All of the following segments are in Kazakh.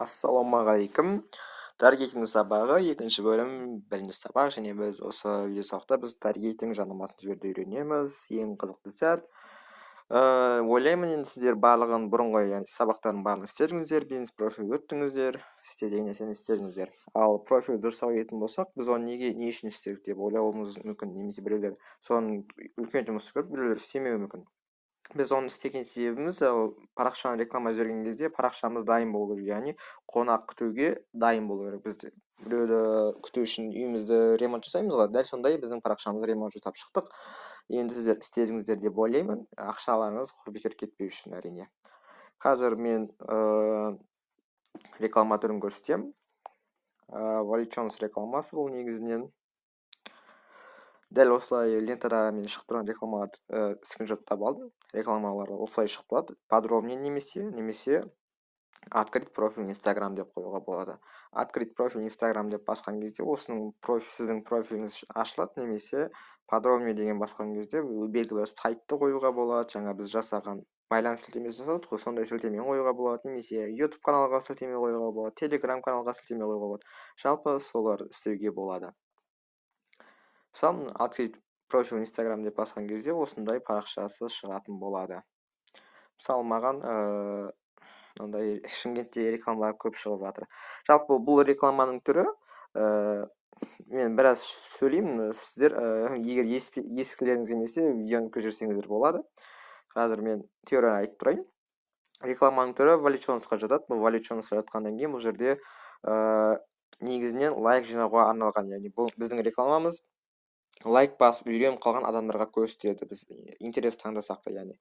Ассалаумағалейкум. Таргетинг сабағы екінші бөлім бірінші сабақ, және біз осы видео сабақта біз таргетинг жанамасын жіберуді үйренеміз. Ең қызықты сәт. Ойлаймын, енді сіздер барлығын бұрынғы сабақтардың барлығын істедіңіздер, бизнес профиль өттіңіздер, істеген нәрсені істедіңіздер. Ал профиль дұрыстап кететін болсақ, біз оны не үшін істедік деп ойлауымыз мүмкін, немесе біреулер соның үлкен жұмыс көріп, біреулер істемеуі мүмкін. Біз оны істеген себебіміз парақшаны реклама жіберген кезде парақшамыз дайын болу керек, яғни қонақ күтуге дайын болу керек. Біз біреуді күту үшін үйімізді ремонт жасаймыз ғой, дәл сондай біздің парақшамызды ремонт жасап шықтық. Енді сіздер істедіңіздер деп ойлаймын, ақшаларыңыз құр бекер кетпеу үшін, әрине. Қазір мен реклама түрін көрсетемін. Валичонс рекламасы бұл негізінен. Дәл осылай лентада мен шығып тұрған рекламаға скриншоттап алдым. Рекламалар осылай шығып тұрады. Подробнее немесе открыть профиль Instagram деп қоюға болады. Открыть профиль Instagram деп басқан кезде осының сіздің профиліңіз ашылады, немесе подробнее деген басқан кезде белгілі бір сайтты қоюға болады. Жаңа біз жасаған байланыс сілтемесін жасадық қой, сондай сілтеме қоюға болады, немесе YouTube каналға сілтеме қоюға болады, Telegram каналға сілтеме қоюға болады. Жалпы солар істеуге болады. Мысалы, открыть профиль Instagram деп басқан кезде осындай парақшасы шығатын болады. Мысалы, маған Шымкентте рекламалар көп шығып жатыр. Жалпы бұл рекламаның түрі, мен біраз сөйлеймін, сіздер егер ескілеріңіз емесе видеоны көшірсеңіздер болады. Қазір мен теорияны айтып тұрайын. Рекламаның түрі валичонсқа жатады. Бұл валичонсқа жатқаннан кейін бұл жерде негізінен лайк жинауға арналған, яғни бұл біздің рекламамыз лайк басып үйреніп қалған адамдарға көрсетеді. Біз интерес таңдасақ та, яғни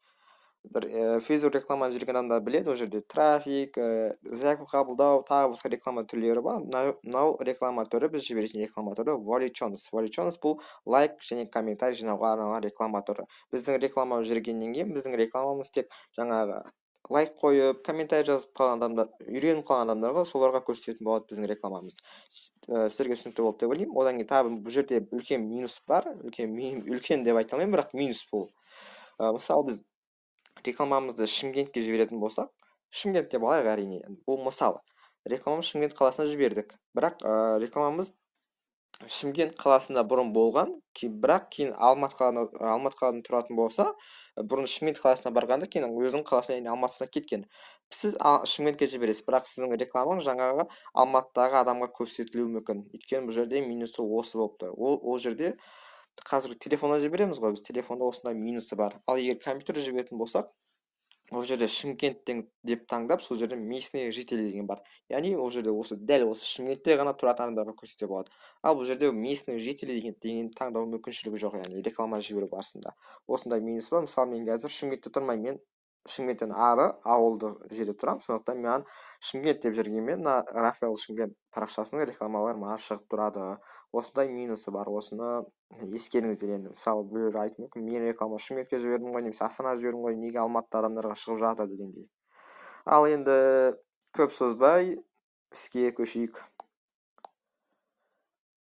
Facebook реклама жүрген адамдар біледі, ол жерде трафик, заявка қабылдау, тағы басқа реклама түрлері бар. Мынау реклама түрі, біз жіберетін реклама түрі валичонс. Валичонс бұл лайк және комментарий жинауға арналған реклама түрі. Біздің реклама жүргеннен кейін біздің рекламамыз тек жаңағы лайк қойып, комментарий жазып қалған адамдар, үйреніп қалған адамдарға соларға көрсететін болады біздің рекламамыз. Сіздерге түсінікті болды деп ойлаймын. Одан кейін тағы бұл жерде үлкен минус бар. Үлкен деп айта алмаймын, бірақ минус бұл. Мысалы, біз рекламамызды Шымкентке жіберетін болсақ, Шымкент деп алайық, әрине. Бұл мысалы. Рекламамыз Шымкент қаласына жібердік. Бірақ рекламамыз Шымкент қаласында бұрын болған, бірақ кейін Алматы қаласында тұратын болса, бұрын Шымкент қаласына барғанда кейін өзінің қаласына, Алматысына кеткен. Сіз Шымкентке жібересіз, бірақ сіздің рекламаңыз жаңағы Алматыдағы адамға көрсетілуі мүмкін. Өйткені бұл жерде минусы осы болып тұр. Ол жерде қазір телефонға жібереміз ғой, біз телефонда осындай минусы бар. Ал егер компьютер жіберетін болсақ, ол жерде Шымкенттен деп таңдап, сол жерде местные жители деген бар. Яғни ол жерде дәл осы Шымкентте ғана тұратын адамдарға көрсете болады. Ал бұл жерде местные жители деген таңдау мүмкіншілігі жоқ, яғни реклама жіберу барысында. Осындай минус бар. Мысалы, мен қазір Шымкентте тұрмаймын, мен Шымкенттен ары ауылды жерде тұрамын. Сондықтан мен Шымкент деп жүргенмен Рафаэл Шымкент парақшасының рекламалары маған шығып тұрады. Осындай минусы бар. Осыны ескеріңіздер. Енді мысалы, біреулер айтуы мүмкін, мен реклама Шымкентке жібердім ғой, немесе Астана жібердім ғой, неге Алматы адамдарға шығып жатыр дегендей. Ал енді көп созбай іске көшейік.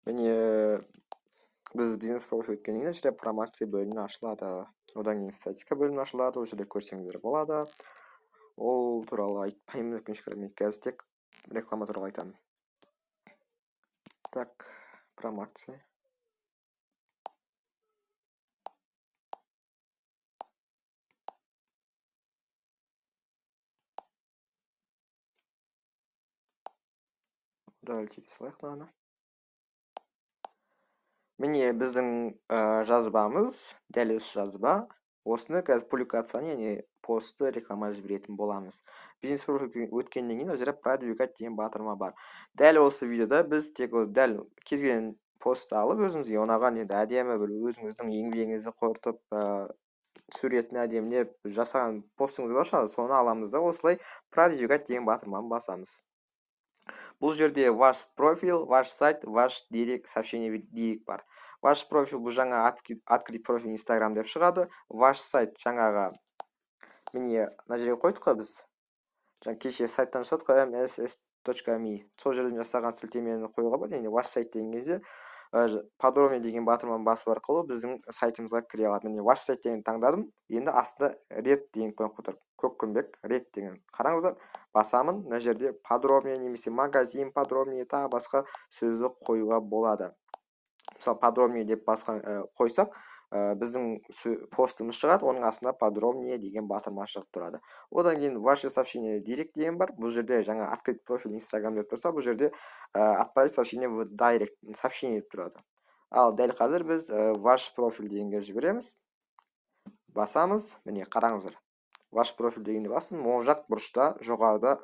Міне біз бизнес профиль өткеннен кейін жерде промоция бөлімі ашылады. Одан кейін статистика бөлімі ашылады, ол жерде көрсеңіздер болады. Ол туралы айтпаймын, өкінішке орай, мен қазір тек реклама туралы айтамын. Так, промоция. Давайте салайық мынаны. Міне біздің жазбамыз, дәл осы жазба. Осыны қазір публикацияны, яғни постты реклама жіберетін боламыз. Бизнес профиль өткеннен кейін ол жерде продвигать деген батырма бар. Дәл осы видеода біз тек дәл кез келген постты алып, өзімізге ұнаған, енді әдемі бір өзіңіздің еңбегіңізді қорытып, суретін әдемілеп жасаған постыңыз бар шығар, соны аламыз да осылай продвигать деген батырманы басамыз. Бұл жерде ваш профиль, ваш сайт, ваш директ сообщение дейік бар. Ваш профиль бұл жаңа открыть профиль Instagram деп шығады. Ваш сайт жаңағы, міне мына жерге қойдық қой біз. Жаңа кеше сайттан жасадық қой, mss.me. Сол жерден жасаған сілтемені қоюға болады. Енді ваш сайт деген кезде подробнее деген батырманы басу арқылы біздің сайтымызға кіре алады. Міне ваш сайт деген таңдадым. Енді астында ред деген қойып көккүнбек ред деген. Қараңыздар, басамын, мына жерде подробнее немесе магазин подробнее тағы басқа сөзді қоюға болады. Мысалы подробнее деп қойсақ, біздің постымыз шығады, оның астында подробнее деген батырма шығып тұрады. Одан кейін ваше сообщение директ деген бар. Бұл жерде жаңа открыть профиль Instagram деп тұрса, бұл жерде отправить сообщение в директ сообщение деп тұрады. Ал дәл қазір біз ваш профиль дегенге жібереміз. Басамыз, міне қараңыздар. Ваш профиль дегенде басым, оң жақ бұрышта жоғарыда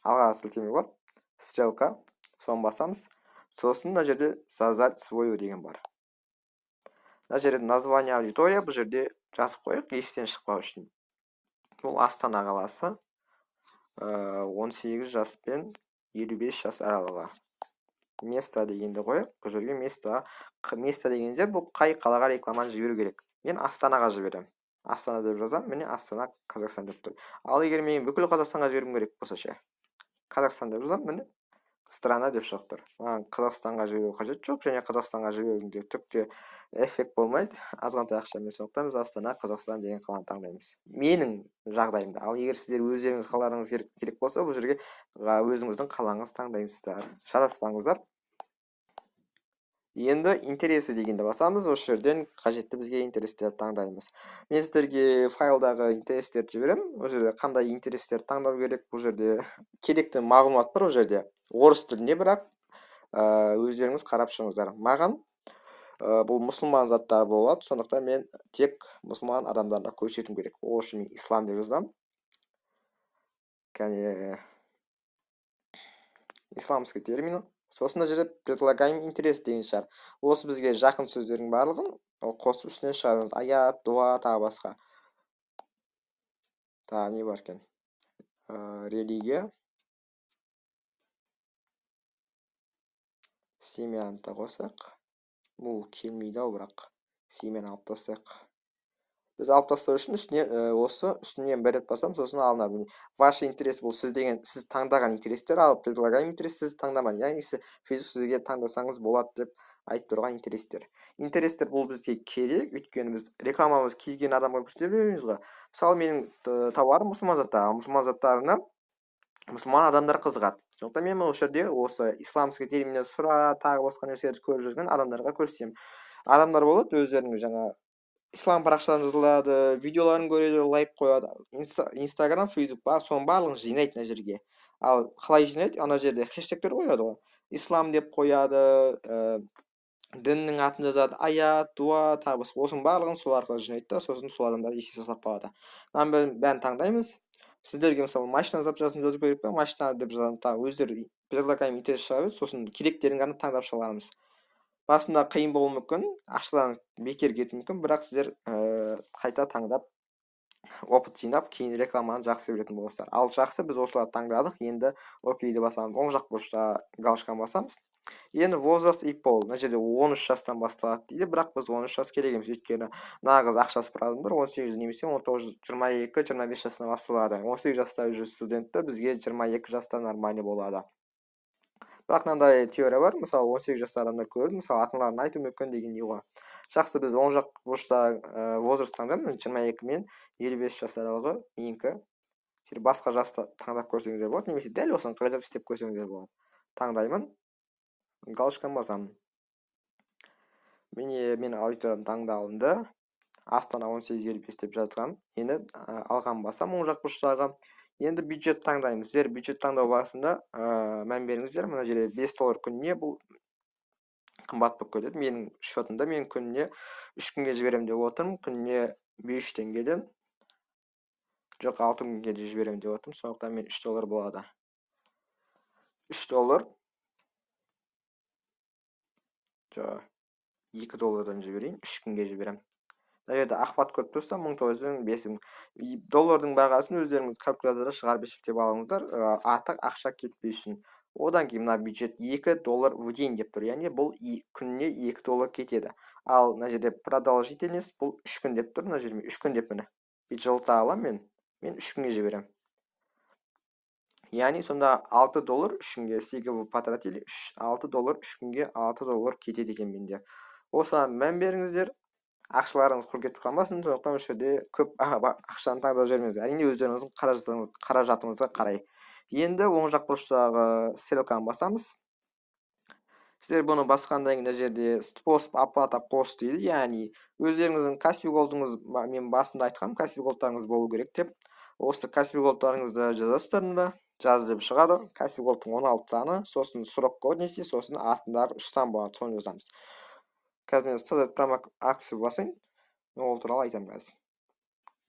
алға сілтеме бар, стрелка, соны басамыз. Сосын мына жерде создать свою деген бар. Мына жерде название аудитория, бұл жерде жазып қойық, естен шықпау үшін. Бұл Астана қаласы, 18 жас пен 55 жас аралығы. Место дегенді қойық, бұл жерге место дегенде бұл қай қалаға рекламаны жіберу керек. Мен Астанаға жіберем. Астана деп жазам, міне Астана, Қазақстан деп тұр. Ал егер мен бүкіл Қазақстанға жіберім керек болса ше, Қазақстан деп жазам, міне страна деп шығып тұр. Маған Қазақстанға жіберу қажет жоқ, және Қазақстанға жіберуінде түкте эффект болмайды. Азғантай ақшамен, сондықтан біз Астана, Қазақстан деген қаланы таңдаймыз. Менің жағдайымда. Ал егер сіздер өздеріңіз қаларыңыз керек болса, бұл жерге өзіңіздің қалаңыз таңдайсыздар. Шатаспаңыздар. Енді интересі дегенді басамыз, осы жерден қажетті бізге интерестерді таңдаймыз. Мен сіздерге файлдағы интерестерді жіберем. Ол жерде қандай интерестерді таңдау керек, бұл жерде керекті мағлұмат бар, ол жерде орыс тілінде, бірақ өздеріңіз қарап шығыңыздар. Маған бұл мұсылман заттары болады, сондықтан мен тек мұсылман адамдарына көрсетуім керек. Ол үшін мен ислам деп жазам. Кәне исламский термин. Сосын жерде предлагаем интерес деген шығар. Осы бізге жақын сөздердің барлығын қосып үстінен шығарамыз. Аят, дуа, тағы басқа. Тағы не бар екен? Религия. Семьяны да қосақ. Бұл келмейді ау, бірақ семьяны алып тастайық. Біз алып тастау үшін осы үстінен бір рет басам, сосын алынады. Ваши интерес бұл сіз таңдаған интерестер, ал предлагаем интерес сіз таңдамаған. Яғни Facebook сізге таңдасаңыз болады деп айтып тұрған интерестер. Интерестер бұл бізге керек, өйткені біз рекламамыз келген адамға көрсете береміз ғой. Мысалы, менің тауарым мұсылман заттары, мұсылман заттарына мұсылман адамдар қызығады. Сондықтан мен осы жерде осы исламский терминнен сұра, тағы басқа нәрселерді көріп жүрген адамдарға көрсетемін. Адамдар болады, өздерінің жаңа ислам парақшаларын жазылады, видеоларын көреді, лайк қояды. Инстаграм, фейсбук бар, соның барлығын жинайды мына жерге. Ал қалай жинайды? Ана жерде хэштегтер қояды ғой. Ислам деп қояды, діннің атын жазады, аят, дуа, тағы басқа. Осының барлығын сол арқылы жинайды да, сосын сол адамдар есте сақтап қалады. Бәрін таңдаймыз. Сіздерге мысалы машина зат жазу керек пе? Машина деп жазамын. Өздері предлагаем интерес шығарып, сосын керектерін ғана таңдап шығарамыз. Басында қиын болуы мүмкін, ақшадан бекер кетуі мүмкін, бірақ сіздер қайта таңдап, опыт жинап, кейін рекламаны жақсы көретін боласыздар. Ал жақсы, біз осыларды таңдадық, енді окейді басамыз, оң жақ бұрышта галочканы басамыз. Енді возраст и пол, мына жерде 13 жастан басталады дейді, бірақ біз 13 жас керек емес, өйткені нағыз ақшасы бар адамдар 18 немесе 19, 22, 25 жастан басталады. 18 жаста уже студентті бізге 22 жастан нормальный болады. Бірақ мынандай теория бар, мысалы 18 жасар адамдар көрді, мысалы аталарын айту мүмкін деген не ғой. Жақсы, біз оң жақ бұрышта возраст таңдаймыз, 22 мен 55 жас аралығы менікі. Басқа жасты таңдап көрсеңіздер болады, немесе дәл осыны қайтып істеп көрсеңіздер болады. Таңдаймын, галочканы басамын. Мен аудиторияны таңдалынды. Астана 18-55 деп жазған. Енді алған басам оң жақ бұрыштағы. Енді бюджет таңдаймыз. Сіздер бюджет таңдау барысында мән беріңіздер. Мына жерде $5 күніне бұл қымбат болып кетеді. Менің шотымда мен күніне 3 күнге жіберем деп отырмын. Күніне 5 теңгеден. Жоқ, 6 күнге де жіберем деп отырмын. Сондықтан мен $3 болады. $3. Жоқ, $2 жіберейін, 3 күнге жіберем. Мына жерде ақпат көріп тұрса, 1900-5 доллардың бағасын өздеріңіз калькуляторда шығарып есептеп алыңыздар, артық ақша кетпей үшін. Одан кейін мына бюджет $2 в день деп тұр, яғни бұл күніне $2 кетеді. Ал мына жерде продолжительность бұл 3 күн деп тұр, мына жерде 3 күн деп міне. Жылта аламын мен 3 күнге жіберем. Яғни сонда $6 3 күнге, сегіз вы потратили, $6 3 күнге $6 кетеді екен менде. Осыған мән беріңіздер. ақшаларыңыз құр кетіп қалмасын, сондықтан осы жерде көп ақшаны таңдап жібермеңіздер. Әрине өздеріңіздің қаражатыңызға қарай. Енді оң жақ бұрыштағы стрелканы басамыз. Сіздер бұны басқандан кейін мына жерде способ оплата кост дейді, яғни өздеріңіздің Каспи голдыңыз, мен басында айтқам, Каспи голдтарыңыз болу керек деп. Осы Каспи голдтарыңызды жазасыздар мында, жаз деп шығады. Каспи голдтың 16 саны, сосын срок коднеси, сосын артындағы 3 сан болады, соны жазамыз. Қазір мен создать промок акция басайын, ол туралы айтамын қазір.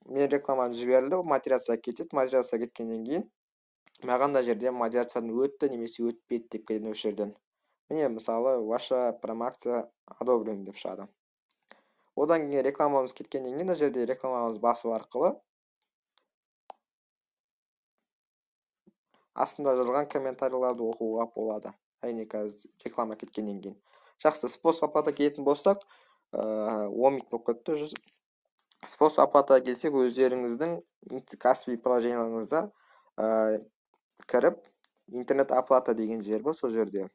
Мен рекламаны жіберілді, модерацияға кетеді. Модерацияға кеткеннен кейін маған мына жерде модерациядан өтті немесе өтпеді деп келеді осы жерден. Міне мысалы ваша промоакция одобрен деп шығады. Одан кейін рекламамыз кеткеннен кейін мына жерде рекламамыз басу арқылы астында жазылған комментарийларды оқуға болады. Әрине қазір реклама кеткеннен кейін. Жақсы, способ оплата келетін болсақ, 10 минут болып кетті. Способ оплатаға келсек, өздеріңіздің Каспи приложениеңізде кіріп, интернет оплата деген жер бар, сол жерде.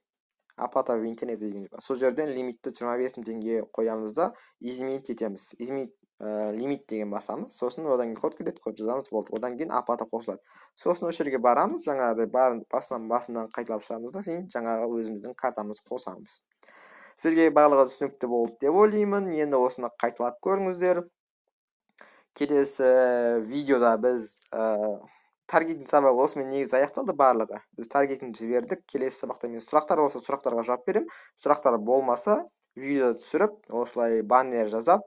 Оплата в интернет деген жер бар. Сол жерден лимитті 25 000 теңге қоямыз да, изменить етеміз. Изменить лимит деген басамыз. Сосын одан кейін код келеді, код жазамыз, болды. Одан кейін оплата қосылады. Сосын осы жерге барамыз, жаңағыдай басынан қайталап шығамыз да, кейін жаңағы өзіміздің картамызды қосамыз. Сізге барлығы түсінікті болды деп ойлаймын. Енді осыны қайталап көріңіздер. Келесі видеода біз таргетинг сабағы осымен негізі аяқталды барлығы. Біз таргетинг жібердік. Келесі сабақта мен сұрақтар болса, сұрақтарға жауап беремін. Сұрақтар болмаса, видео түсіріп, осылай баннер жазып,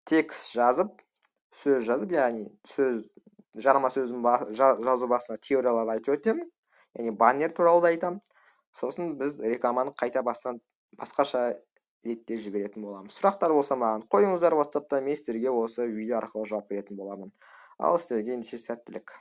текст жазып, сөз жазып, яғни жарнама сөзін жазу басына теорияларды айтып өтемін. Яғни баннер туралы да айтамын. Сосын біз рекламаны қайта басқаша ретте жіберетін боламыз. Сұрақтар болса маған қойыңыздар WhatsApp-та, мен сіздерге осы видео арқылы жауап беретін боламын. Ал сіздерге сәттілік.